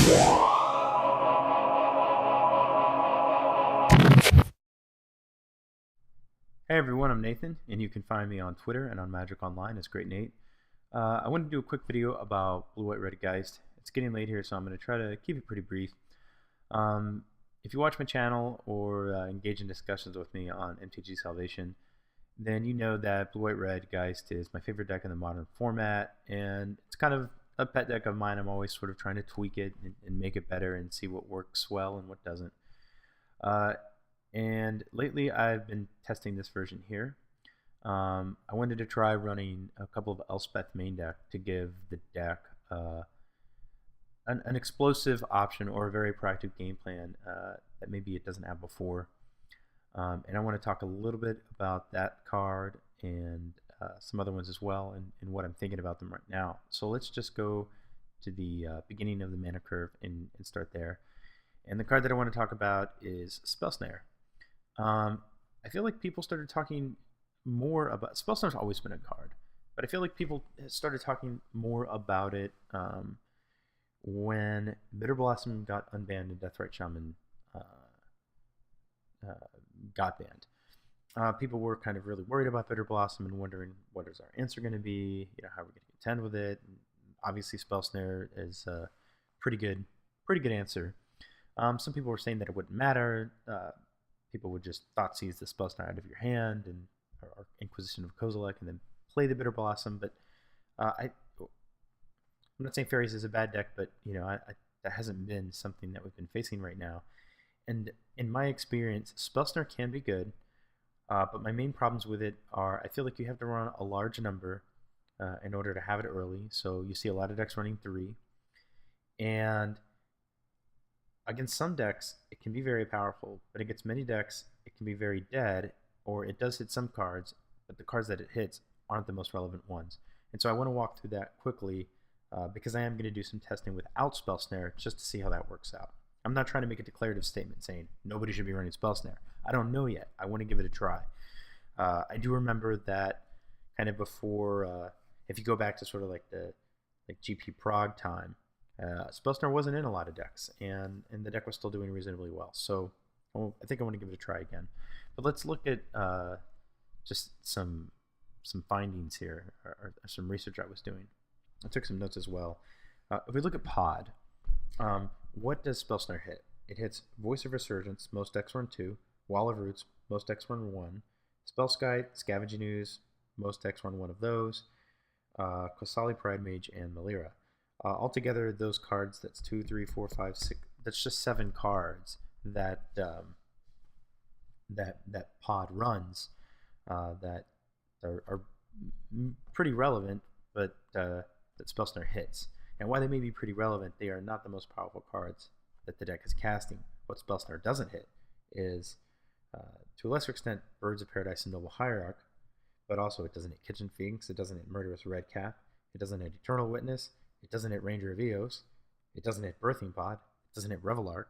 Hey everyone, I'm Nathan, and you can find me on Twitter and on Magic Online as Great Nate. I wanted to do a quick video about Blue White Red Geist. It's getting late here, so I'm going to try to keep it pretty brief. If you watch my channel or engage in discussions with me on MTG Salvation, then you know that Blue White Red Geist is my favorite deck in the modern format, and it's kind of a pet deck of mine. I'm always sort of trying to tweak it and make it better and see what works well and what doesn't. And lately I've been testing this version here. I wanted to try running a couple of Elspeth main deck to give the deck an explosive option or a very proactive game plan that maybe it doesn't have before. And I want to talk a little bit about that card and some other ones as well, and what I'm thinking about them right now. So let's just go to the beginning of the mana curve and start there. And the card that I want to talk about is Spell Snare. I feel like people started talking more about Spell Snare's always been a card, but I feel like people started talking more about it when Bitter Blossom got unbanned and Deathrite Shaman got banned. People were kind of really worried about Bitter Blossom and wondering what is our answer going to be, how are we going to contend with it. And obviously Spell Snare is a pretty good answer. Some people were saying that it wouldn't matter. People would just Thoughtseize the Spell Snare out of your hand and or Inquisition of Kozilek and then play the Bitter Blossom. But I'm not saying Fairies is a bad deck, but that hasn't been something that we've been facing right now. And in my experience, Spell Snare can be good, but my main problems with it are I feel like you have to run a large number in order to have it early. So you see a lot of decks running 3, and against some decks, it can be very powerful, but against many decks, it can be very dead, or it does hit some cards, but the cards that it hits aren't the most relevant ones. And so I want to walk through that quickly because I am going to do some testing without Spell Snare just to see how that works out. I'm not trying to make a declarative statement saying nobody should be running Spell Snare. I don't know yet. I want to give it a try. I do remember that kind of before, if you go back to sort of like the GP Prague time, Spell Snare wasn't in a lot of decks, and the deck was still doing reasonably well. So I think I want to give it a try again. But let's look at just some findings here, or some research I was doing. I took some notes as well. If we look at Pod, what does Spell Snare hit? It hits Voice of Resurgence, most decks run 2, Wall of Roots, most decks run 1, Spellskite, Scavenging Ooze, most decks run 1 of those, Kosali Pride Mage, and Malira. Altogether, those cards, that's 2, 3, 4, 5, 6, that's just 7 cards that that Pod runs that are pretty relevant, but that Spell Snare hits. And while they may be pretty relevant, they are not the most powerful cards that the deck is casting. What Spell Snare doesn't hit is, to a lesser extent, Birds of Paradise and Noble Hierarch, but also it doesn't hit Kitchen Finks, it doesn't hit Murderous Redcap, it doesn't hit Eternal Witness, it doesn't hit Ranger of Eos, it doesn't hit Birthing Pod, it doesn't hit Revelark,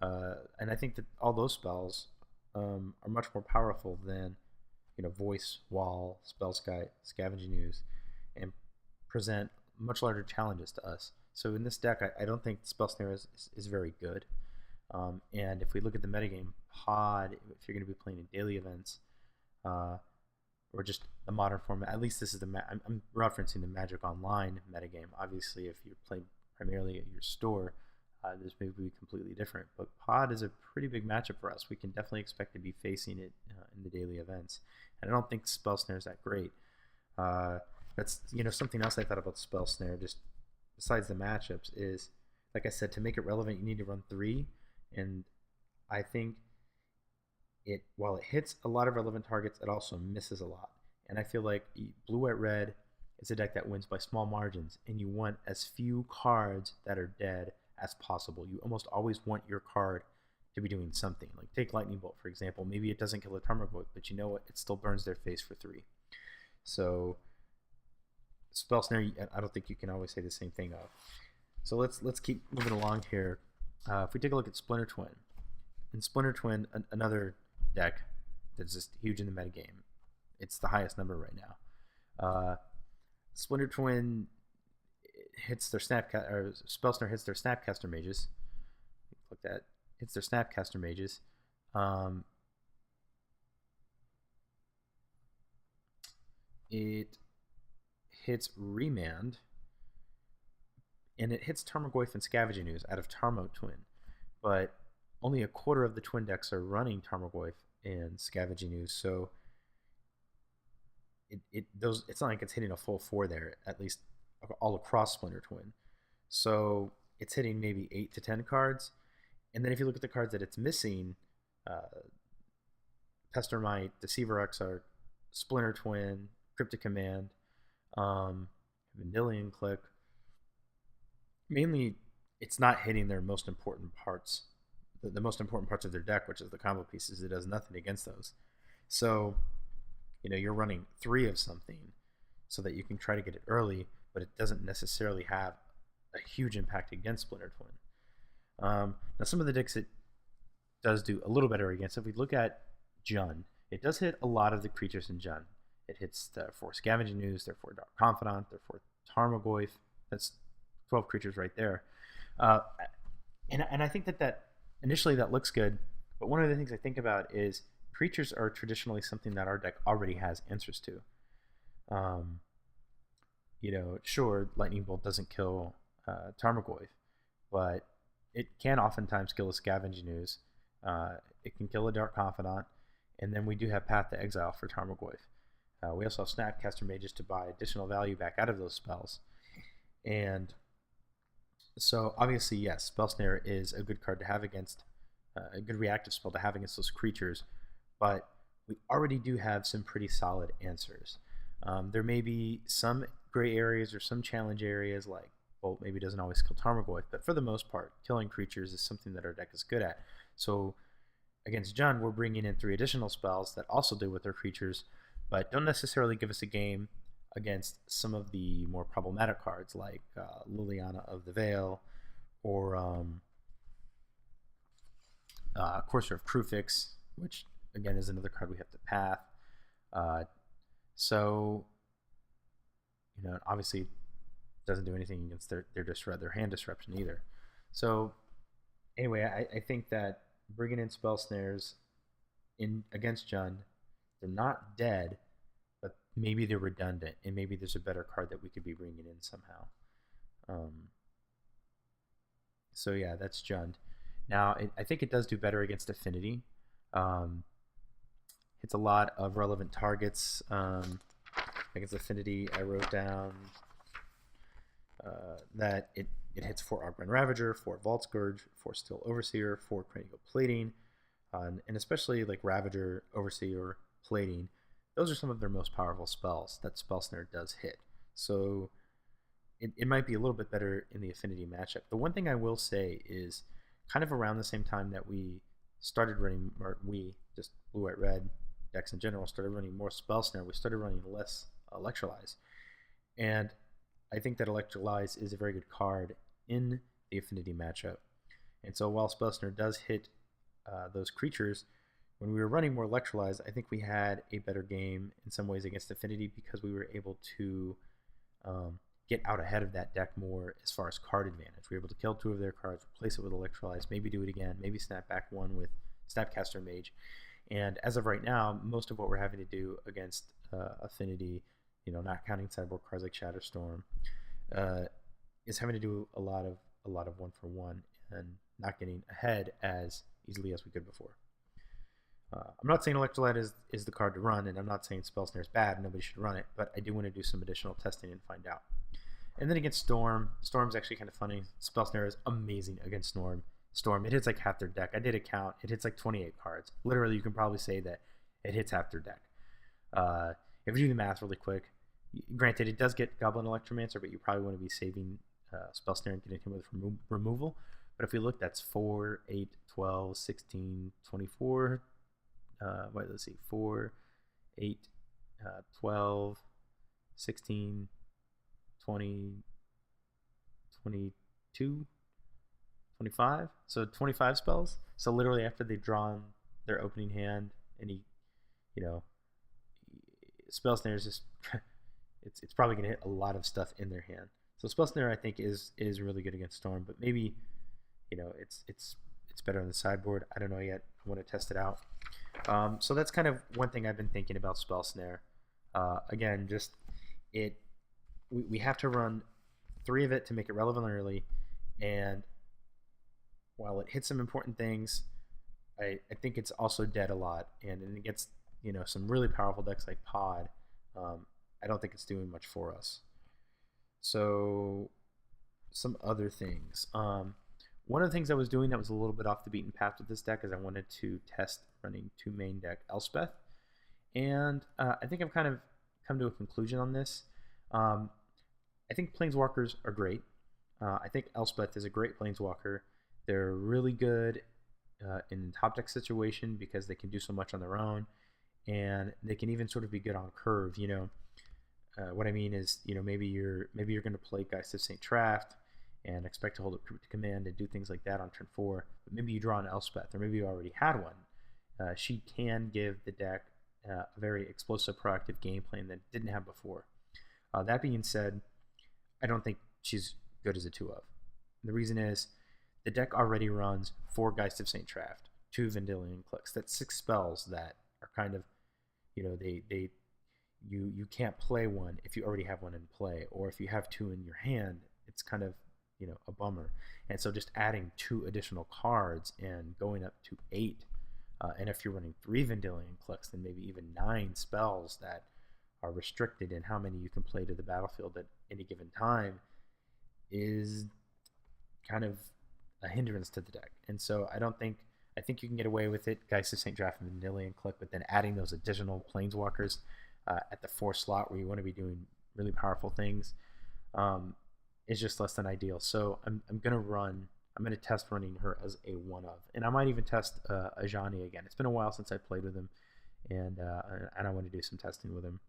and I think that all those spells are much more powerful than Voice, Wall, Spellskite, Scavenging Ooze, and present much larger challenges to us. So in this deck, I don't think Spell Snare is very good. And if we look at the metagame, Pod, if you're going to be playing in daily events, or just the modern format, at least this is I'm referencing the Magic Online metagame. Obviously, if you're playing primarily at your store, this may be completely different. But Pod is a pretty big matchup for us. We can definitely expect to be facing it in the daily events. And I don't think Spell Snare is that great. That's something else I thought about Spell Snare, just besides the matchups, is, like I said, to make it relevant, you need to run 3. And I think while it hits a lot of relevant targets, it also misses a lot. And I feel like Blue White Red is a deck that wins by small margins, and you want as few cards that are dead as possible. You almost always want your card to be doing something. Like take Lightning Bolt, for example. Maybe it doesn't kill a Tarmogoyf, but you know what? It still burns their face for 3. So Spell Snare, I don't think you can always say the same thing of. So let's keep moving along here. If we take a look at Splinter Twin, in Splinter Twin, another deck that's just huge in the metagame. It's the highest number right now. Splinter Twin hits their or Spellsnare hits their Snapcaster mages. Look at that. Hits their Snapcaster mages. It hits Remand, and it hits Tarmogoyf and Scavenging Ooze out of Tarmo Twin, but only a quarter of the Twin decks are running Tarmogoyf and Scavenging Ooze, so it's not like it's hitting a full 4 there, at least all across Splinter Twin. So it's hitting maybe 8 to 10 cards, and then if you look at the cards that it's missing, Pestermite, Deceiver Exarch, Splinter Twin, Cryptic Command, Vendilion Click. Mainly, it's not hitting their most important parts, the most important parts of their deck, which is the combo pieces. It does nothing against those. So, you're running 3 of something so that you can try to get it early, but it doesn't necessarily have a huge impact against Splinter Twin. Now, some of the decks it does do a little better against. If we look at Jund, it does hit a lot of the creatures in Jund. It hits the 4 Scavenging Ooze, their 4 Dark Confidant, their 4 Tarmogoyf. That's 12 creatures right there. And I think that initially that looks good, but one of the things I think about is creatures are traditionally something that our deck already has answers to. Sure, Lightning Bolt doesn't kill Tarmogoyf, but it can oftentimes kill a Scavenging Ooze. It can kill a Dark Confidant, and then we do have Path to Exile for Tarmogoyf. We also have Snapcaster Mages to buy additional value back out of those spells. And so, obviously, yes, Spellsnare is a good card to have against, a good reactive spell to have against those creatures, but we already do have some pretty solid answers. There may be some gray areas or some challenge areas, like Bolt maybe doesn't always kill Tarmogoyf, but for the most part, killing creatures is something that our deck is good at. So, against Jund, we're bringing in 3 additional spells that also deal with their creatures, but don't necessarily give us a game against some of the more problematic cards like Liliana of the Veil or Courser of Crufix, which again is another card we have to path. So, obviously doesn't do anything against their hand disruption either. So anyway, I think that bringing in Spell Snares in against Jund, they're not dead, but maybe they're redundant, and maybe there's a better card that we could be bringing in somehow. So yeah, that's Jund. Now, I think it does do better against Affinity. Hits a lot of relevant targets. Against Affinity, I wrote down that it hits 4 Arcbrand Ravager, 4 Vault Scourge, 4 Steel Overseer, 4 Cranial Plating, and especially like Ravager, Overseer, Plating. Those are some of their most powerful spells that Spellsnare does hit. So it might be a little bit better in the Affinity matchup. The one thing I will say is kind of around the same time that we started running, or we, just Blue, White, Red decks in general, started running more Spellsnare, we started running less Electrolyze. And I think that Electrolyze is a very good card in the Affinity matchup. And so while Spellsnare does hit those creatures, when we were running more Electrolyze, I think we had a better game in some ways against Affinity because we were able to get out ahead of that deck more as far as card advantage. We were able to kill 2 of their cards, replace it with Electrolyze, maybe do it again, maybe snap back 1 with Snapcaster Mage. And as of right now, most of what we're having to do against Affinity, not counting sideboard cards like Shatterstorm, is having to do a lot of 1-for-1 and not getting ahead as easily as we could before. I'm not saying Electrolyte is the card to run, and I'm not saying Spellsnare is bad, nobody should run it, but I do want to do some additional testing and find out. And then against Storm, Storm's actually kind of funny. Spellsnare is amazing against Storm. It hits like half their deck. I did a count. It hits like 28 cards. Literally, you can probably say that it hits half their deck. If you do the math really quick, granted, it does get Goblin Electromancer, but you probably want to be saving Spellsnare and getting him with removal. But if we look, that's 4, 8, 12, 16, 24. Let's see, 4, 8, 12, 16, 20, 22, 25. So 25 spells. So literally after they've drawn their opening hand, and Spellsnare is just it's probably going to hit a lot of stuff in their hand. So Spell Snare I think is really good against Storm, but maybe it's better on the sideboard. I don't know yet. I want to test it out. So that's kind of one thing I've been thinking about Spell Snare. Again, just we have to run 3 of it to make it relevant early, and while it hits some important things, I think it's also dead a lot, and it gets some really powerful decks like Pod. I don't think it's doing much for us. So some other things. One of the things I was doing that was a little bit off the beaten path with this deck is I wanted to test running 2 main deck Elspeth, and I think I've kind of come to a conclusion on this. I think Planeswalkers are great. I think Elspeth is a great Planeswalker. They're really good in top deck situation because they can do so much on their own, and they can even sort of be good on curve. What I mean is, maybe you're going to play Geist of St. Traft and expect to hold a Cryptic Command and do things like that on turn 4, but maybe you draw an Elspeth, or maybe you already had one. She can give the deck a very explosive, proactive game plan that it didn't have before. That being said, I don't think she's good as a 2-of. The reason is the deck already runs 4 Geist of St. Traft, 2 Vendilion Clicks. That's 6 spells that are kind of, you can't play one if you already have one in play, or if you have 2 in your hand, it's kind of a bummer. And so just adding 2 additional cards and going up to 8, and if you're running 3 Vendilion Clicks, then maybe even 9 spells that are restricted in how many you can play to the battlefield at any given time, is kind of a hindrance to the deck. And so I think you can get away with it, Geist of St. Traft and Vendilion Click, but then adding those additional Planeswalkers at the 4 slot where you want to be doing really powerful things is just less than ideal. So I'm going to test running her as a 1-of, and I might even test Ajani again. It's been a while since I played with him, and I want to do some testing with him.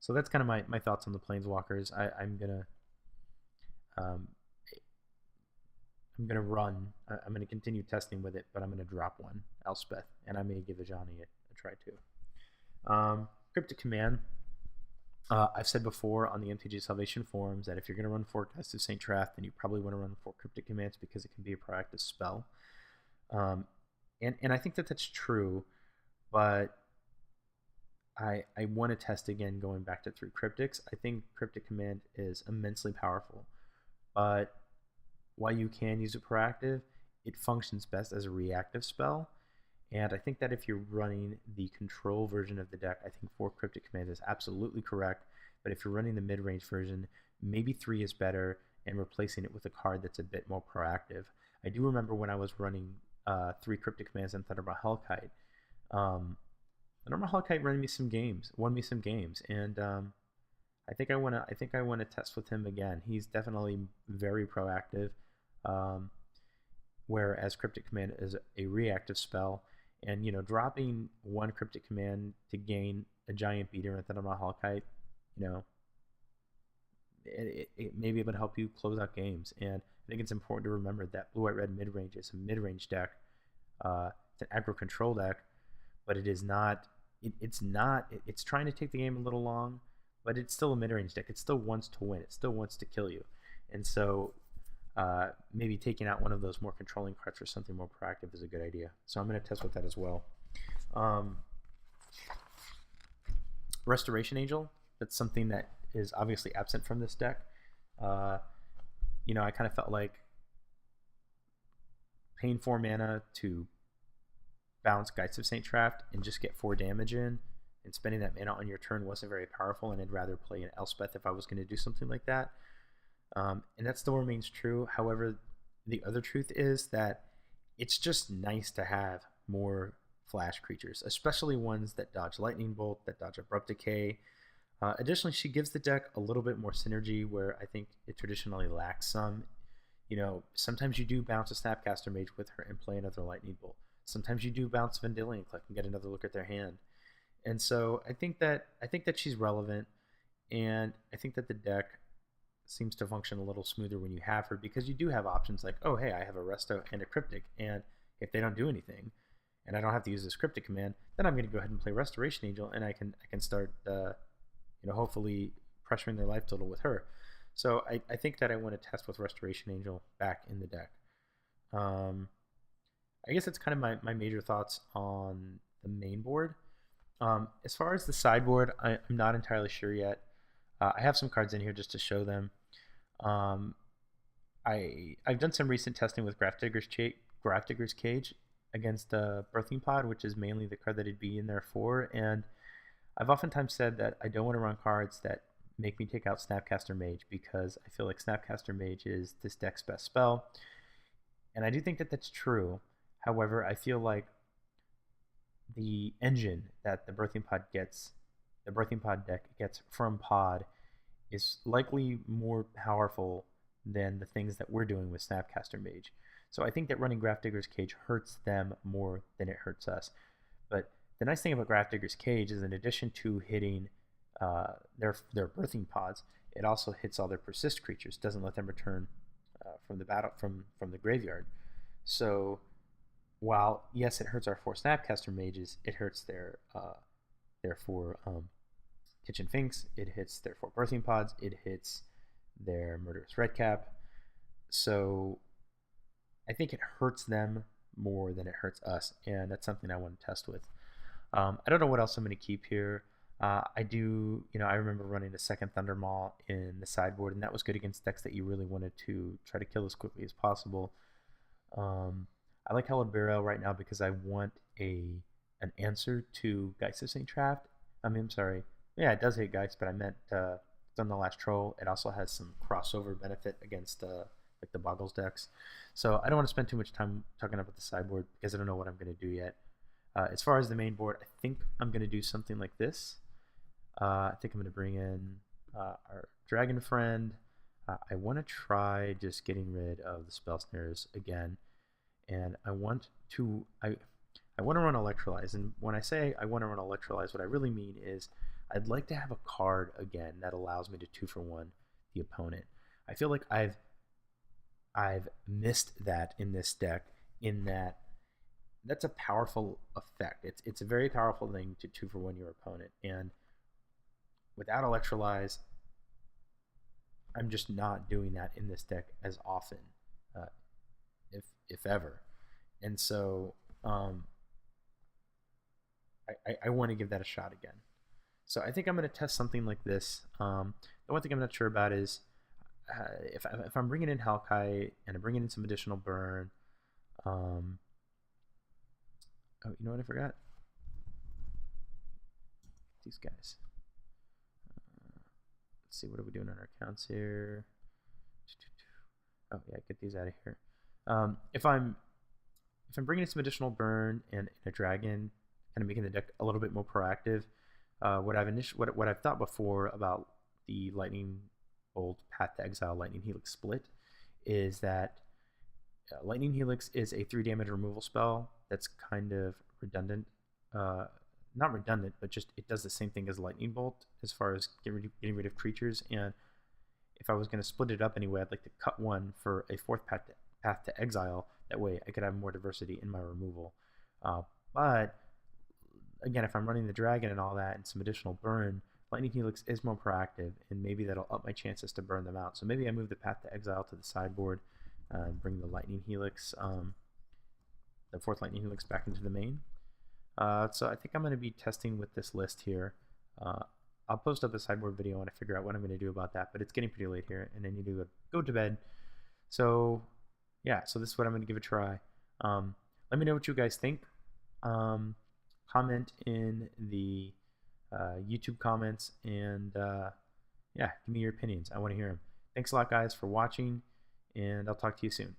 So that's kind of my thoughts on the Planeswalkers. I'm gonna continue testing with it, but I'm gonna drop one Elspeth, and I may give Ajani a try too. Cryptic Command. I've said before on the MTG Salvation forums that if you're going to run 4 Geist of St. Traft, then you probably want to run 4 Cryptic Commands because it can be a proactive spell. And I think that that's true, but I want to test again going back to 3 Cryptics. I think Cryptic Command is immensely powerful, but while you can use it proactive, it functions best as a reactive spell. And I think that if you're running the control version of the deck, I think 4 Cryptic Commands is absolutely correct. But if you're running the mid-range version, maybe 3 is better, and replacing it with a card that's a bit more proactive. I do remember when I was running 3 Cryptic Commands in Thunderbolt Hellkite. Thunderbolt Hellkite won me some games, and I think I want to test with him again. He's definitely very proactive, whereas Cryptic Command is a reactive spell. And dropping 1 Cryptic Command to gain a giant beater in Thunderbolt Hellkite, it maybe it would help you close out games. And I think it's important to remember that Blue White Red mid-range is a mid-range deck. It's an aggro control deck, but it is not. It's trying to take the game a little long, but it's still a mid-range deck. It still wants to win. It still wants to kill you. And so maybe taking out one of those more controlling cards for something more proactive is a good idea. So I'm going to test with that as well. Restoration Angel, that's something that is obviously absent from this deck. I kind of felt like paying 4 mana to bounce Geist of St. Traft and just get 4 damage in, and spending that mana on your turn wasn't very powerful, and I'd rather play an Elspeth if I was going to do something like that. And that still remains true. However, the other truth is that it's just nice to have more flash creatures, especially ones that dodge Lightning Bolt, that dodge Abrupt Decay. Additionally, she gives the deck a little bit more synergy where I think it traditionally lacks some. Sometimes you do bounce a Snapcaster Mage with her and play another Lightning Bolt. Sometimes you do bounce Vendilion Click and get another look at their hand. And so I think that she's relevant, and I think that the deck seems to function a little smoother when you have her, because you do have options like, oh hey, I have a Resto and a Cryptic, and if they don't do anything and I don't have to use this Cryptic command, then I'm going to go ahead and play Restoration Angel, and I can start hopefully pressuring their life total with her. So I think that I want to test with Restoration Angel back in the deck. Um, I guess that's kind of my major thoughts on the main board. As far as the sideboard, I'm not entirely sure yet. I have some cards in here just to show them. Um, I've done some recent testing with Graph Digger's Cage against Birthing Pod, which is mainly the card that it'd be in there for, and I've oftentimes said that I don't want to run cards that make me take out Snapcaster Mage because I feel like Snapcaster Mage is this deck's best spell, and I do think that that's true. However, I feel like the engine that the Birthing Pod deck gets from Pod is likely more powerful than the things that we're doing with Snapcaster Mage. So I think that running Graph Digger's Cage hurts them more than it hurts us. But the nice thing about Graph Digger's Cage is, in addition to hitting their birthing pods, it also hits all their persist creatures. Doesn't let them return from the battle from the graveyard. So while yes, it hurts our 4 Snapcaster Mages, it hurts their 4 Kitchen Finks. It hits their 4 birthing pods. It hits their Murderous Redcap. So I think it hurts them more than it hurts us, and that's something I want to test with. I don't know what else I'm going to keep here. I do, I remember running a second Thundermaw in the sideboard, and that was good against decks that you really wanted to try to kill as quickly as possible. I like Hallowed Burial right now because I want an answer to Geist of St. Traft. I'm sorry. Yeah, it does hit Geist, but I meant it's on the last Troll. It also has some crossover benefit against like the Boggles decks. So I don't want to spend too much time talking about the sideboard because I don't know what I'm going to do yet. As far as the main board, I think I'm going to do something like this. I think I'm going to bring in our Dragon Friend. I want to try just getting rid of the Spell Snares again. And I want to run Electrolyze. And when I say I want to run Electrolyze, what I really mean is I'd like to have a card again that allows me to 2-for-1 the opponent. I feel like I've missed that in this deck, in that that's a powerful effect. It's a very powerful thing to 2-for-1 your opponent. And without Electrolyze, I'm just not doing that in this deck as often, if ever. And so I want to give that a shot again. So I think I'm going to test something like this. The one thing I'm not sure about is if I'm bringing in Hellkite and I'm bringing in some additional burn. Oh, you know what I forgot? These guys. Let's see, what are we doing on our accounts here? Oh yeah, get these out of here. If I'm bringing in some additional burn and a dragon, kind of making the deck a little bit more proactive, what I've thought before about the Lightning Bolt Path to Exile Lightning Helix split is that Lightning Helix is a 3 damage removal spell that's kind of redundant. Not redundant, but just it does the same thing as Lightning Bolt as far as getting rid of creatures. And if I was going to split it up anyway, I'd like to cut one for a 4th path to Exile. That way I could have more diversity in my removal. But again, if I'm running the dragon and all that and some additional burn, Lightning Helix is more proactive, and maybe that'll up my chances to burn them out. So maybe I move the Path to Exile to the sideboard and bring the Lightning Helix, the 4th Lightning Helix back into the main. So I think I'm going to be testing with this list here. I'll post up a sideboard video when I figure out what I'm going to do about that, but it's getting pretty late here, and I need to go to bed. So yeah, so this is what I'm going to give a try. Let me know what you guys think. Comment in the YouTube comments, and yeah, give me your opinions. I want to hear them. Thanks a lot, guys, for watching, and I'll talk to you soon.